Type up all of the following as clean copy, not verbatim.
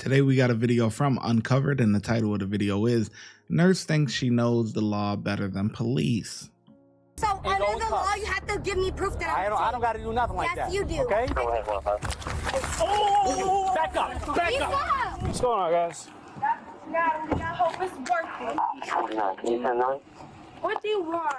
Today we got a video from Uncovered, and the title of the video is Nurse Thinks She Knows the Law Better Than Police. So under the law, you have to give me proof that I don't got to do nothing like that. Yes, you do. Okay? Oh, back up. Back up. What's going on, guys? I hope it's working. What do you want?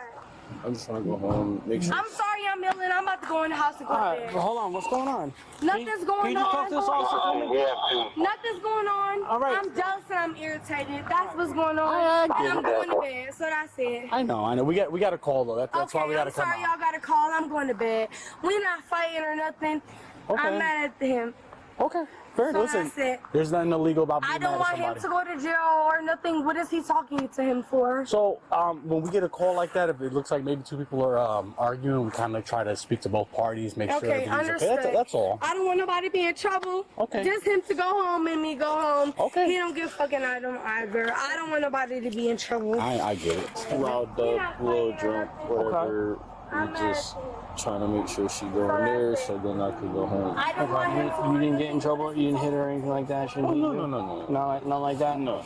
I'm just trying to go home, make sure. I'm sorry I'm ill and I'm about to go in the house and go All to right, bed. well, hold on. What's going on? Nothing's going Can you talk to this officer for me? Nothing's going on. All right. I'm jealous and I'm irritated. That's what's going on. I get And I'm it. going to bed. So that's it. I know. We got a call though. That's Okay, why we got to I'm come sorry out. y'all got a call. I'm going to bed. We're not fighting or nothing. Okay. I'm mad at him. Okay. Fair. So Listen, that's it. there's nothing illegal about being I don't mad want at him somebody. to go to jail or nothing. What is he talking to him for? So, when we get a call like that, if it looks like maybe two people are arguing, we kind of try to speak to both parties, make sure Okay, everything's understood. okay. That's all. I don't want nobody to be in trouble. Okay. Just him to go home and me go home. Okay. He don't give a fucking item either. I don't want nobody to be in trouble. I get it. Riled up, a little drunk, whatever. We just trying to make sure she go in there so then I can go home. I don't want him to You didn't get in trouble? You didn't hit her or anything like that? Oh, no. Not like that? No.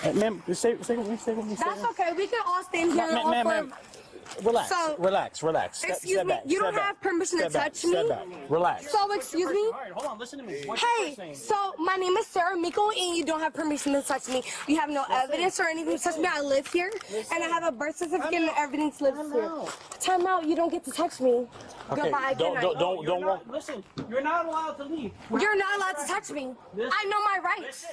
Hey, ma'am, stay with me. That's okay. We can all stand here and offer. Ma'am. Relax. So- Relax. Excuse Step me, back, you don't step back. have permission to Step back, touch me? Step back. Relax. So, excuse me. All right, hold on. Listen to me. What's your Hey, first name? so my name is Sarah Miko, and you don't have permission to touch me. You have no evidence or anything to touch me. I live here, and I have a birth certificate and everything lives here. Time out. You don't get to touch me. Okay, Goodbye. Good night. don't walk. Listen, you're not allowed to leave. You're not allowed to touch me. I know my rights.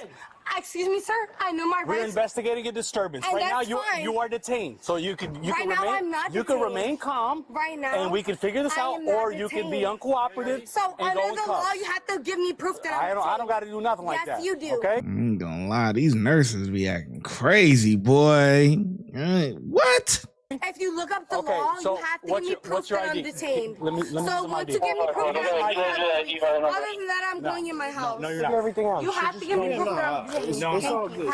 Excuse me, sir. I know my We're rights. investigating a disturbance. And Right now, that's fine. you are detained. So you can Right now, remain. I'm not You can detained. remain calm. Right now, And we can figure this I out, am not or you can be detained. uncooperative So and go under in the law, cuffs. you have to give me proof that I'm I don't got to do nothing like Yes, that. you do. Okay. I ain't gonna lie, these nurses be acting crazy, boy. What? If you look up the Okay, law, so you have to give what's me your- proof what's your that I'm ID? detained. Let me So see some once ID. you give me proof that I'm detained, other than that, I'm No. going in my house. No, you're not. Everything else. You have to give me proof that I'm detained. No, It's all good.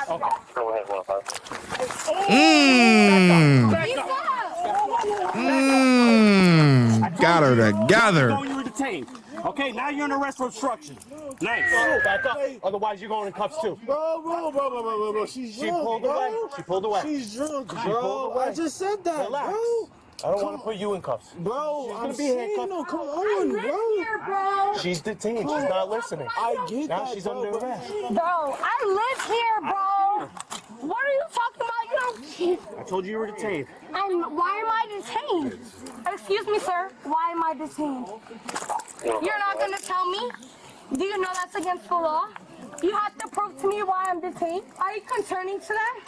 Got her together. No, you were detained. Okay, now you're under arrest for obstruction. Nice. Back up. Otherwise, you're going in cuffs too. Bro. She's drunk, pulled bro. away. She pulled away. She's drunk, pulled bro. away. I just said that, Relax. bro. I don't want to put you in cuffs. Bro, I'm gonna be saying, handcuffed. no, come I on, live bro. here, bro. She's detained. She's not listening. I get Now that, she's bro, under but- arrest. Bro, I live here, bro. What are you talking about? You don't. I told you were detained. Why am I detained? Excuse me, sir. Why am I detained? You're not gonna tell me? Do you know that's against the law? You have to prove to me why I'm detained. Are you concerning to that?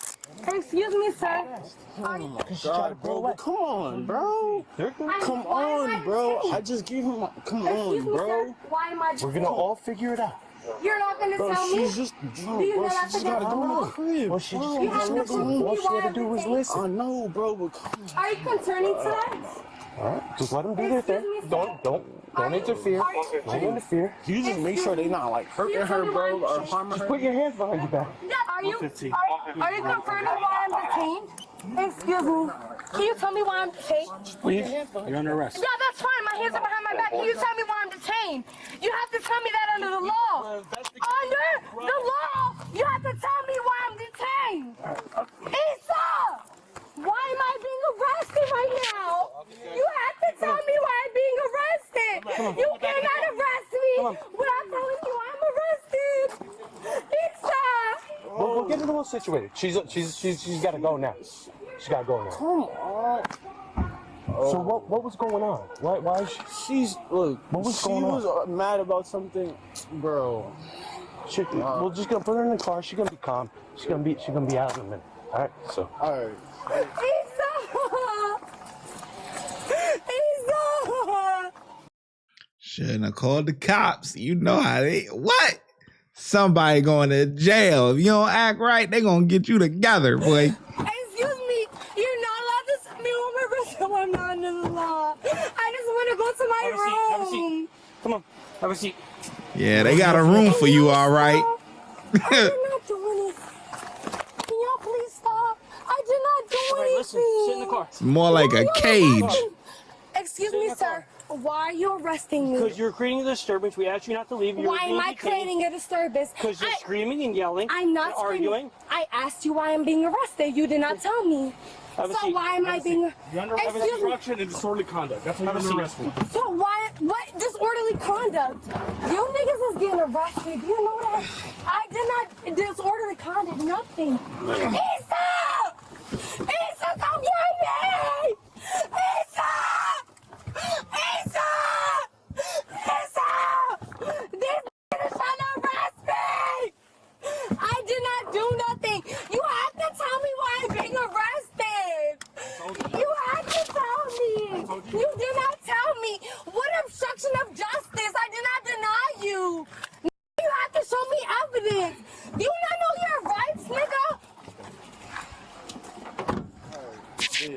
Excuse me, sir. God, bro, but come on, bro. Come on, bro. I just gave him my, come on, Excuse me, bro. sir. Why am I detained? We're gonna all figure it out. You're not gonna Bro, tell me? she's just Do drunk, you bro. know She that's just gotta against go in the the law? crib. Well, she just bro. You have to prove to me all she why had to I'm do was detained. listen. I know, bro, but come on. Are you concerning to that? All right, just let them do their thing. Excuse me, Don't Are you- interfere. are you- Don't interfere. You just make sure they not like hurting her, bro, or harming her. Put your hands behind your back. Are you confirming why I'm detained? Excuse me. Can you tell me why I'm detained? Please. You're under arrest. Yeah, that's fine. My hands are behind my back. Can you tell me why I'm detained? You have to tell me that under the law. Under the law, you have to tell me why I'm detained. Issa! Why am I being arrested right now? You have to tell me why I'm being arrested. You cannot arrest me without telling me why I'm arrested. Issa! We'll get it all situated. She's got to go now. She got to go now. Come on. So what was going on? Why is she? She's, look, What was she going on? was mad about something, bro. We're just gonna put her in the car. She's gonna be calm. She's gonna be out in a minute. All right. So. All right. Issa! Shouldn't have called the cops. You know how they, what? Somebody going to jail. If you don't act right, they gonna get you together, boy. Excuse me, you're not allowed to tell me what my rights are. I'm not under the law. I just want to go to my Have a seat. room. Come on. Have a seat. Yeah, they got a room for you, all right. I did not do anything. Can y'all please stop? I did not do All right, anything. listen. Sit in the car. It's more like a cage. Excuse me, sir. Why are you arresting me? Because you're creating a disturbance. We asked you not to leave. Why am I creating a disturbance? Because you're screaming and yelling. I'm not and arguing. I asked you why I'm being arrested. You did not tell me. Have a So seat. why am I being? You're under obstruction and disorderly conduct. That's what you're under arrest for. So why? What disorderly conduct? You niggas is getting arrested. You know that? I did not disorderly conduct. Nothing. Issa! Issa, come get me! Issa! Issa! Issa! This is trying to arrest me! I did not do nothing. You have to tell me why I'm being arrested. You have to tell me. You did not tell me. What obstruction of justice? I did not deny you. You have to show me evidence. Do you not know your rights, nigga?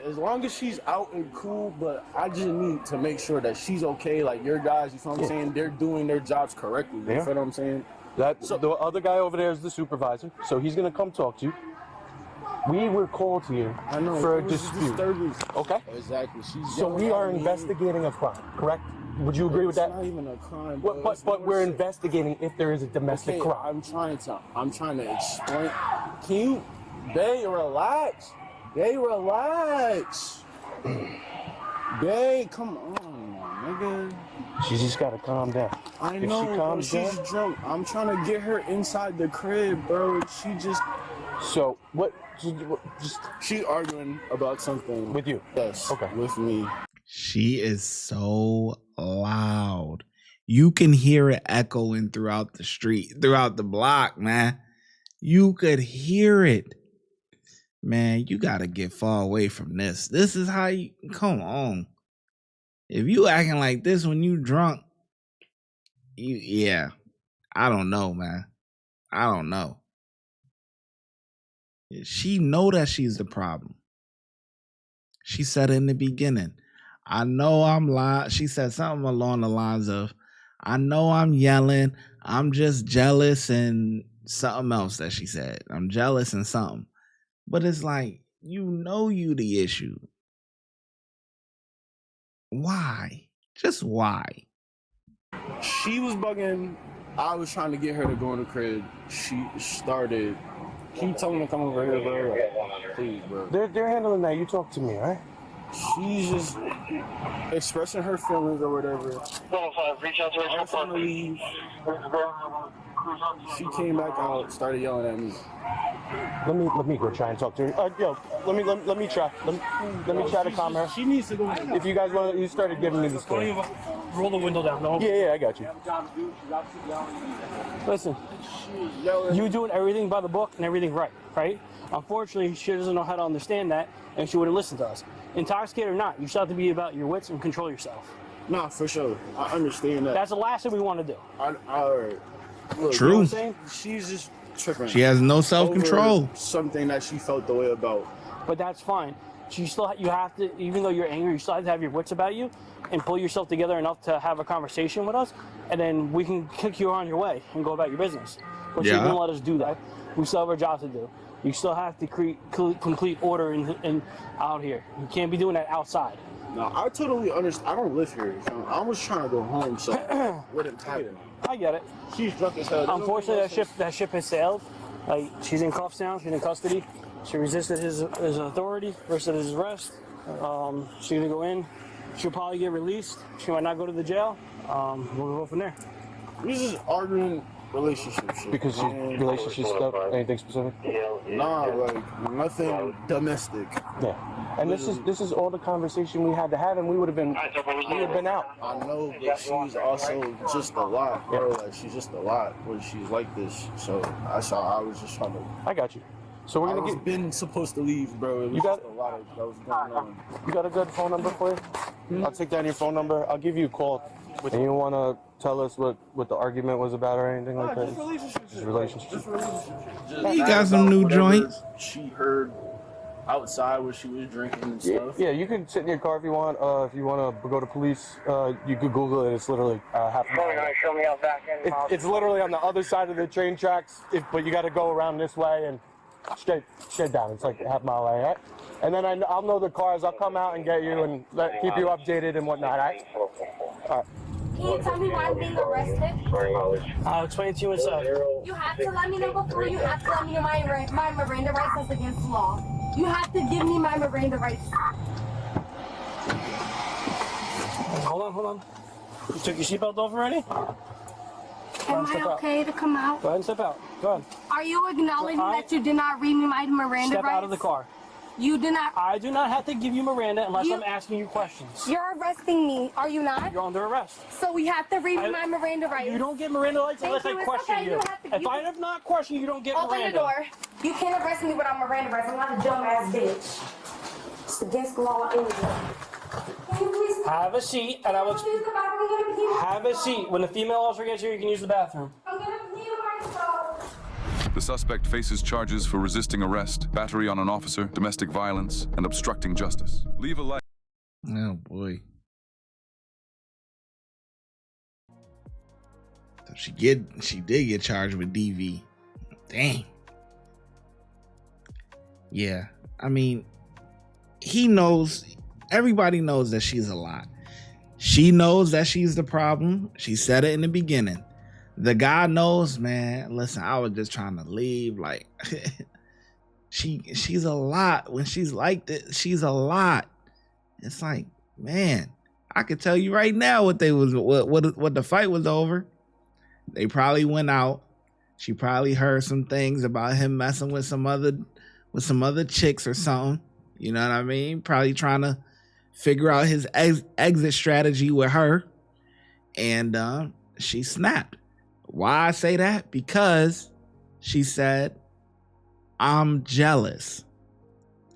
As long as she's out and cool, but I just need to make sure that she's okay. Like your guys, you know what I'm saying? They're doing their jobs correctly. You know what I'm saying? The other guy over there is the supervisor, so he's gonna come talk to you. We were called here for a dispute. Okay. Exactly. So we are investigating a crime, correct? Would you agree with that? It's not even a crime. But we're investigating if there is a domestic crime. I'm trying to explain. Can you, babe, relax? Babe, relax. Babe, come on, nigga. She just gotta calm down. I If know, she calms she's down, drunk. I'm trying to get her inside the crib, bro. She just... So what? She's arguing about something. With you? Yes. Okay. With me. She is so loud. You can hear it echoing throughout the street, throughout the block, man. You could hear it. Man, you gotta get far away from this. This is how you, come on. If you acting like this when you drunk, yeah. I don't know, man. I don't know. She know that she's the problem. She said in the beginning, I know I'm lying. She said something along the lines of, I know I'm yelling. I'm just jealous and something else that she said. I'm jealous and something. But it's like, you know you the issue. Why? Just why? She was bugging. I was trying to get her to go in the crib. She started. Can you tell me to come over here, bro? Like, please, bro. They're handling that. You talk to me, all right? She's just expressing her feelings or whatever. I was trying to leave. She came back out, started yelling at me. Let me go try and talk to her. Yo, let me try. Let me try to calm her. She needs to go. If you guys want to, you started giving me the story. Roll the window down. No. Yeah, I got you. Listen, you doing everything by the book and everything right? Unfortunately, she doesn't know how to understand that, and she wouldn't listen to us. Intoxicated or not, you still have to be about your wits and control yourself. Nah, for sure. I understand that. That's the last thing we want to do. Look, True. You know what I'm saying? She's just tripping. She has no self-control. Over something that she felt the way about. But that's fine. You have to, even though you're angry, you still have to have your wits about you and pull yourself together enough to have a conversation with us, and then we can kick you on your way and go about your business. But she wouldn't let us do that. We still have our job to do. You still have to create complete order in out here. You can't be doing that outside. No, I totally understand. I don't live here. So I was trying to go home, so what didn't happen. I get it. She's drunk as hell. Unfortunately, that ship has sailed. Like, she's in cuffs now. She's in custody. She resisted his authority versus his arrest. She's gonna go in. She'll probably get released. She might not go to the jail. We'll go from there. This is arguing relationship shit. Because relationship stuff, anything specific? Nah, like nothing domestic. Yeah. And this is all the conversation we had to have, and we would have been out. I know, but she's also just a lot, bro. Like she's just a lot when she's like this. So I was just trying to. I got you. So we're gonna been supposed to leave, bro. It was just a lot of that was going on. You got a good phone number for you? I'll take down your phone number. I'll give you a call. And you want to tell us what the argument was about or anything like that? Just relationships. You got some new joints. She heard outside where she was drinking and stuff. Yeah, you can sit in your car if you want. If you want to go to police, you could Google it. It's literally half a mile. It's literally on the other side of the train tracks, but you got to go around this way and straight down. It's like half a mile away, right? And then I'll know the cars. I'll come out and get you and keep you updated and whatnot, right? Can you tell me why I'm being arrested? I'll explain it to you inside. You have to let me know before you have to let me know my Miranda rights that's against the law. You have to give me my Miranda rights. Hold on. You took your seatbelt off already? Am I okay to come out? Go ahead and step out. Go ahead. Are you acknowledging that you did not read me my Miranda rights? Step out of the car. You did not. I do not have to give you Miranda unless I'm asking you questions. You're arresting me, are you not? You're under arrest. So we have to read me my Miranda rights. You don't get Miranda rights unless I question okay, you. If I have not questioned you, don't get Miranda. Miranda. Open the door. You can't arrest me without Miranda rights. I'm not a dumbass bitch. It's against the law anyway. Can you please have a seat, and I will. use the bathroom? Have a seat. When the female officer gets here, you can use the bathroom. I'm gonna pee myself. The suspect faces charges for resisting arrest, battery on an officer, domestic violence, and obstructing justice. Leave a light. Oh boy. So she did get charged with DV. Dang. Yeah. I mean, everybody knows that she's a lot. She knows that she's the problem. She said it in the beginning. The guy knows, man. Listen, I was just trying to leave. Like, she's a lot. When she's like this, she's a lot. It's like, man, I could tell you right now what the fight was over. They probably went out. She probably heard some things about him messing with some other chicks or something. You know what I mean? Probably trying to figure out his exit strategy with her. And she snapped. Why I say that? Because she said, I'm jealous.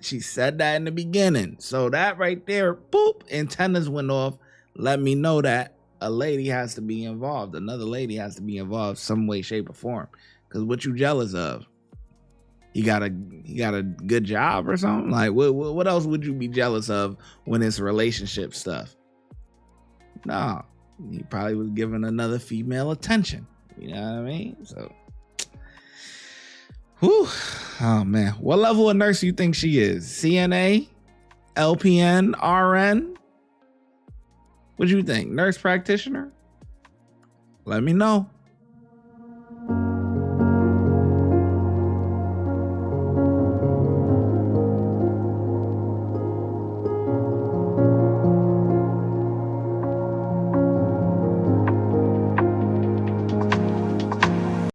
She said that in the beginning. So that right there, boop, antennas went off. Let me know that a lady has to be involved. Another lady has to be involved some way, shape, or form. Because what you jealous of? He got a good job or something? Like, what else would you be jealous of when it's relationship stuff? No, he probably was giving another female attention. You know what I mean? So, whew. Oh man, what level of nurse do you think she is? CNA, LPN, RN? What do you think? Nurse practitioner? Let me know.